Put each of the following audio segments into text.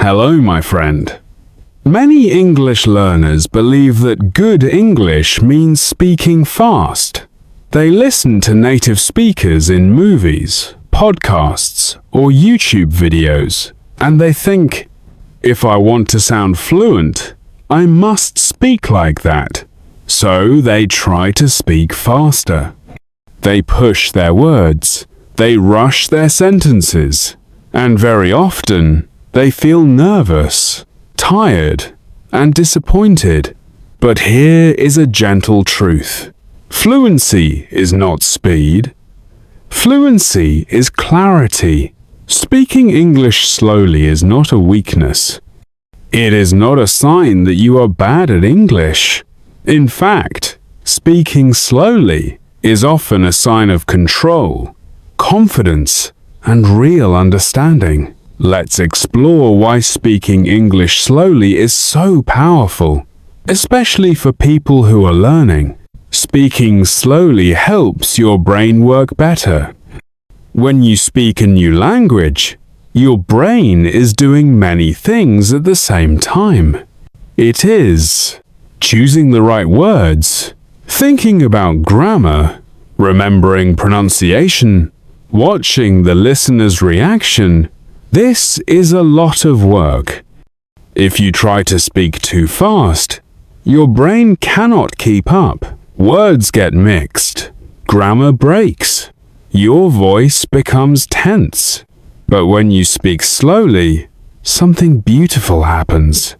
Hello, my friend. Many English learners believe that good English means speaking fast. They listen to native speakers in movies, podcasts, or YouTube videos, and they think, if I want to sound fluent, I must speak like that. So they try to speak faster. They push their words, they rush their sentences, and very often they feel nervous, tired, and disappointed. But here is a gentle truth. Fluency is not speed. Fluency is clarity. Speaking English slowly is not a weakness. It is not a sign that you are bad at English. In fact, speaking slowly is often a sign of control, confidence, and real understanding. Let's explore why speaking English slowly is so powerful, especially for people who are learning. Speaking slowly helps your brain work better. When you speak a new language, your brain is doing many things at the same time. It is choosing the right words, thinking about grammar, remembering pronunciation, watching the listener's reaction. This is a lot of work. If you try to speak too fast, your brain cannot keep up. Words get mixed. Grammar breaks. Your voice becomes tense. But when you speak slowly, something beautiful happens.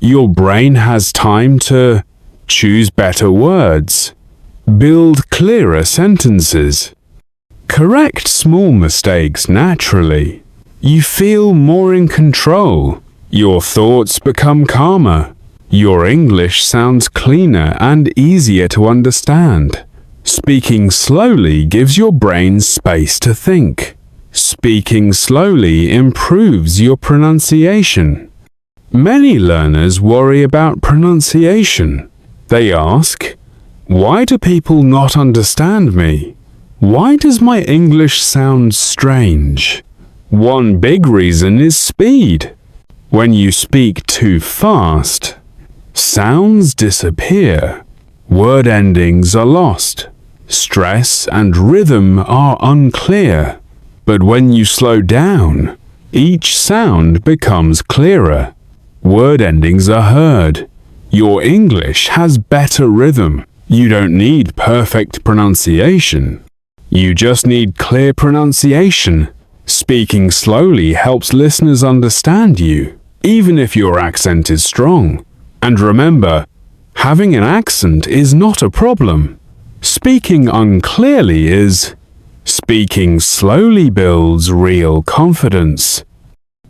Your brain has time to choose better words, build clearer sentences, correct small mistakes naturally. You feel more in control. Your thoughts become calmer. Your English sounds cleaner and easier to understand. Speaking slowly gives your brain space to think. Speaking slowly improves your pronunciation. Many learners worry about pronunciation. They ask, why do people not understand me? Why does my English sound strange? One big reason is speed. When you speak too fast, sounds disappear. Word endings are lost. Stress and rhythm are unclear. But when you slow down, each sound becomes clearer. Word endings are heard. Your English has better rhythm. You don't need perfect pronunciation. You just need clear pronunciation. Speaking slowly helps listeners understand you, even if your accent is strong. And remember, having an accent is not a problem. Speaking unclearly is. Speaking slowly builds real confidence.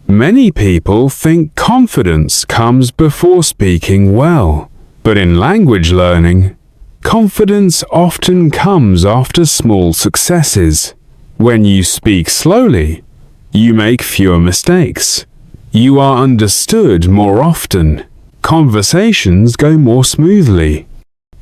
Many people think confidence comes before speaking well, but in language learning, confidence often comes after small successes. When you speak slowly, you make fewer mistakes. You are understood more often. Conversations go more smoothly.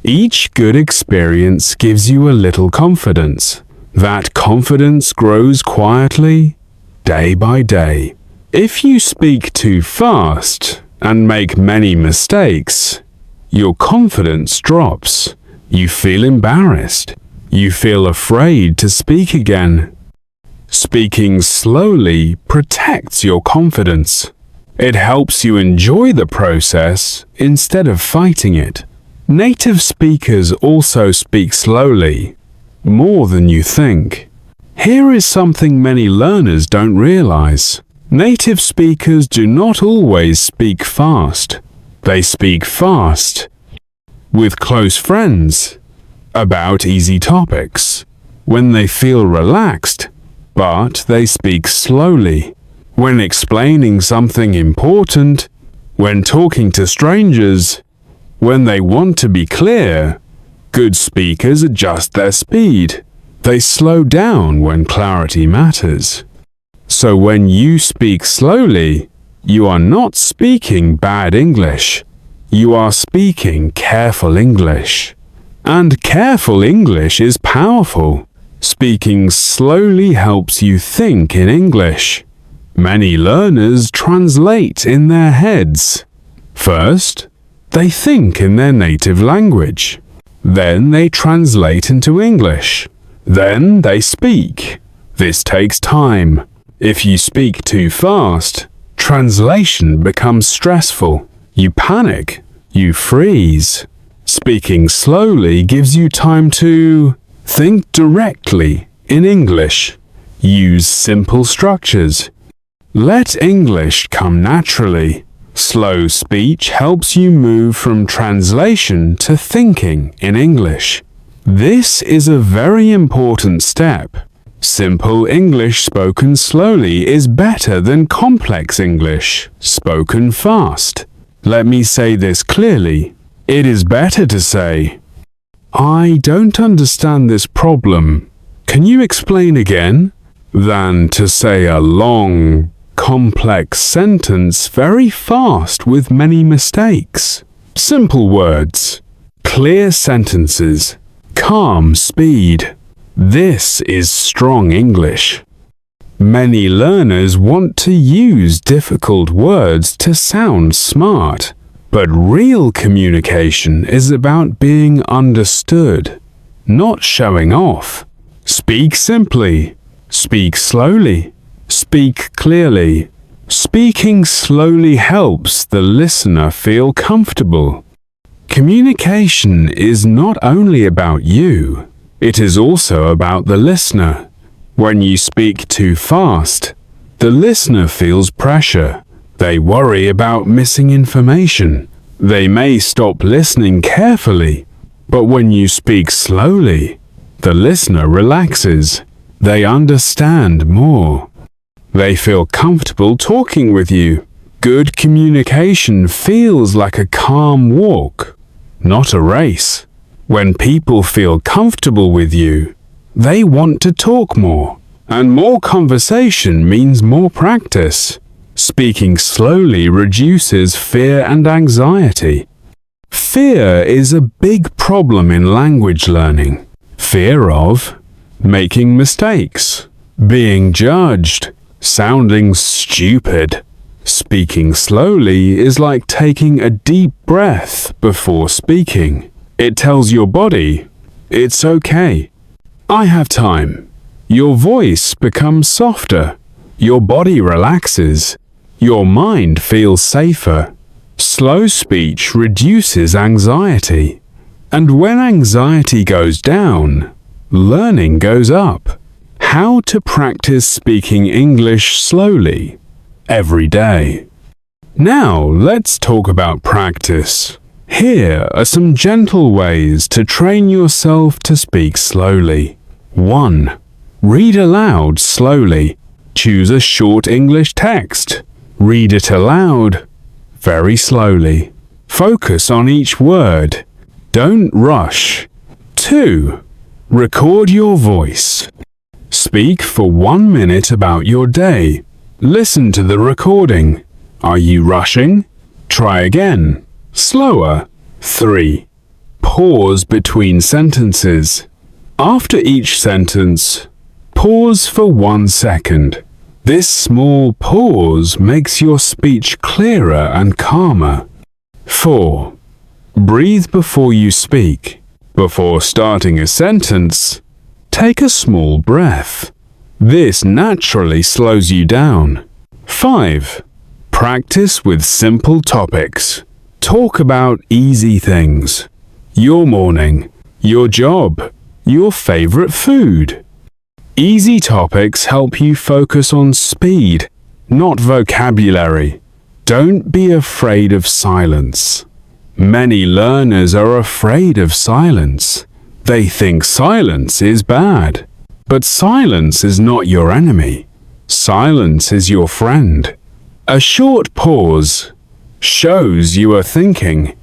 Each good experience gives you a little confidence. That confidence grows quietly, day by day. If you speak too fast and make many mistakes, your confidence drops. You feel embarrassed. You feel afraid to speak again. Speaking slowly protects your confidence. It helps you enjoy the process instead of fighting it. Native speakers also speak slowly, more than you think. Here is something many learners don't realize. Native speakers do not always speak fast. They speak fast with close friends, about easy topics, when they feel relaxed, but they speak slowly. When explaining something important, when talking to strangers, when they want to be clear, good speakers adjust their speed. They slow down when clarity matters. So when you speak slowly, you are not speaking bad English. You are speaking careful English. And careful English is powerful. Speaking slowly helps you think in English. Many learners translate in their heads. First, they think in their native language. Then they translate into English. Then they speak. This takes time. If you speak too fast, translation becomes stressful. You panic. You freeze. Speaking slowly gives you time to think directly in English. Use simple structures. Let English come naturally. Slow speech helps you move from translation to thinking in English. This is a very important step. Simple English spoken slowly is better than complex English spoken fast. Let me say this clearly. It is better to say, "I don't understand this problem. Can you explain again?" than to say a long, complex sentence very fast with many mistakes. Simple words, clear sentences, calm speed. This is strong English. Many learners want to use difficult words to sound smart, but real communication is about being understood, not showing off. Speak simply, speak slowly, speak clearly. Speaking slowly helps the listener feel comfortable. Communication is not only about you, it is also about the listener. When you speak too fast, the listener feels pressure. They worry about missing information. They may stop listening carefully, but when you speak slowly, the listener relaxes. They understand more. They feel comfortable talking with you. Good communication feels like a calm walk, not a race. When people feel comfortable with you, they want to talk more, and more conversation means more practice. Speaking slowly reduces fear and anxiety. Fear is a big problem in language learning. Fear of making mistakes, being judged, sounding stupid. Speaking slowly is like taking a deep breath before speaking. It tells your body, "It's okay. I have time." Your voice becomes softer. Your body relaxes. Your mind feels safer. Slow speech reduces anxiety. And when anxiety goes down, learning goes up. How to practice speaking English slowly every day. Now let's talk about practice. Here are some gentle ways to train yourself to speak slowly. 1. Read aloud slowly. Choose a short English text. Read it aloud very slowly. Focus on each word. Don't rush. 2. Record your voice. Speak for 1 minute about your day. Listen to the recording. Are you rushing? Try again. Slower. 3. Pause between sentences. After each sentence, pause for 1 second. This small pause makes your speech clearer and calmer. 4. Breathe before you speak. Before starting a sentence, take a small breath. This naturally slows you down. 5. Practice with simple topics. Talk about easy things. Your morning, your job, your favorite food. Easy topics help you focus on speed, not vocabulary. Don't be afraid of silence. Many learners are afraid of silence. They think silence is bad. But silence is not your enemy. Silence is your friend. A short pause shows you are thinking,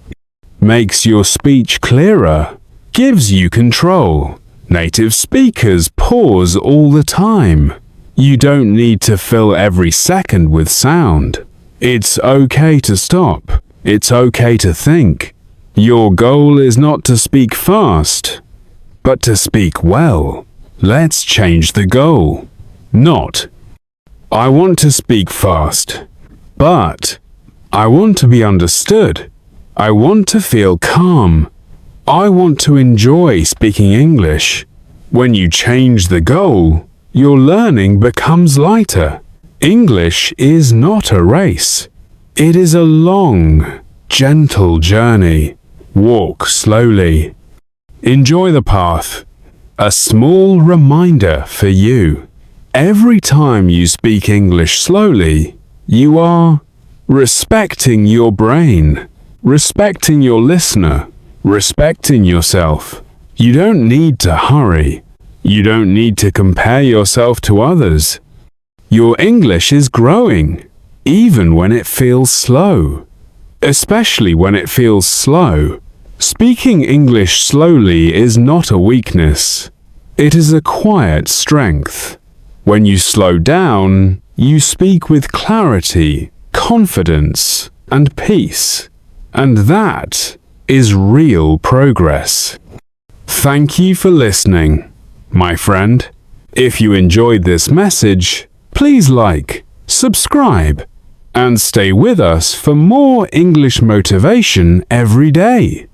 makes your speech clearer, gives you control. Native speakers pause all the time. You don't need to fill every second with sound. It's okay to stop. It's okay to think. Your goal is not to speak fast, but to speak well. Let's change the goal. Not I want to speak fast, but I want to be understood. I want to feel calm. I want to enjoy speaking English. When you change the goal, your learning becomes lighter. English is not a race. It is a long, gentle journey. Walk slowly. Enjoy the path. A small reminder for you. Every time you speak English slowly, you are respecting your brain, respecting your listener, respecting yourself. You don't need to hurry. You don't need to compare yourself to others. Your English is growing, even when it feels slow. Especially when it feels slow. Speaking English slowly is not a weakness. It is a quiet strength. When you slow down, you speak with clarity, confidence, and peace. And that is real progress. Thank you for listening, my friend. If you enjoyed this message, please like, subscribe, and stay with us for more English motivation every day.